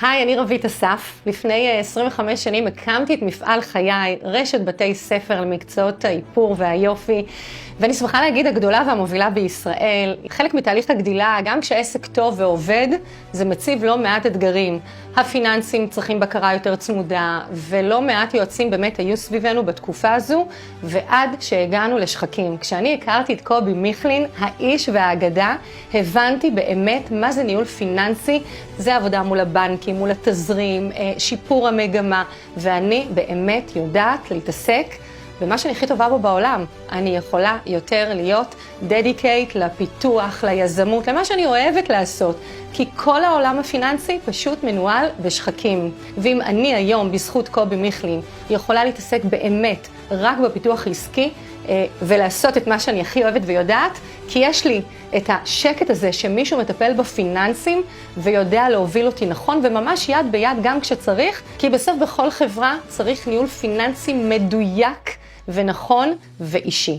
היי, אני רבית אסף. לפני 25 שנים הקמתי את מפעל חיי, רשת בתי ספר למקצועות האיפור והיופי, ואני שמחה להגיד הגדולה והמובילה בישראל. חלק מתהליך הגדילה, גם כשהעסק טוב ועובד, זה מציב לא מעט אתגרים. הפיננסים צריכים בקרה יותר צמודה, ולא מעט יועצים באמת היו סביבנו בתקופה הזו, ועד שהגענו לשחקים. כשאני הכרתי את קובי מיכלין, האיש והאגדה, הבנתי באמת מה זה ניהול פיננסי. זה עבודה מול הבנקים, מול התזרים, שיפור המגמה, ואני באמת יודעת להתעסק במה שאני הכי טובה בו בעולם. אני יכולה יותר להיות דדיקייט לפיתוח, ליזמות, למה שאני אוהבת לעשות, כי כל העולם הפיננסי פשוט מנוהל בשחקים. ואם אני היום, בזכות קובי מיכלין, יכולה להתעסק באמת רק בפיתוח עסקי, ולעשות את מה שאני הכי אוהבת ויודעת, כי יש לי את השקט הזה שמישהו מטפל בפיננסים ויודע להוביל אותי נכון, וממש יד ביד גם כשצריך, כי בסוף בכל חברה צריך ניהול פיננסי מדויק ונכון ואישי.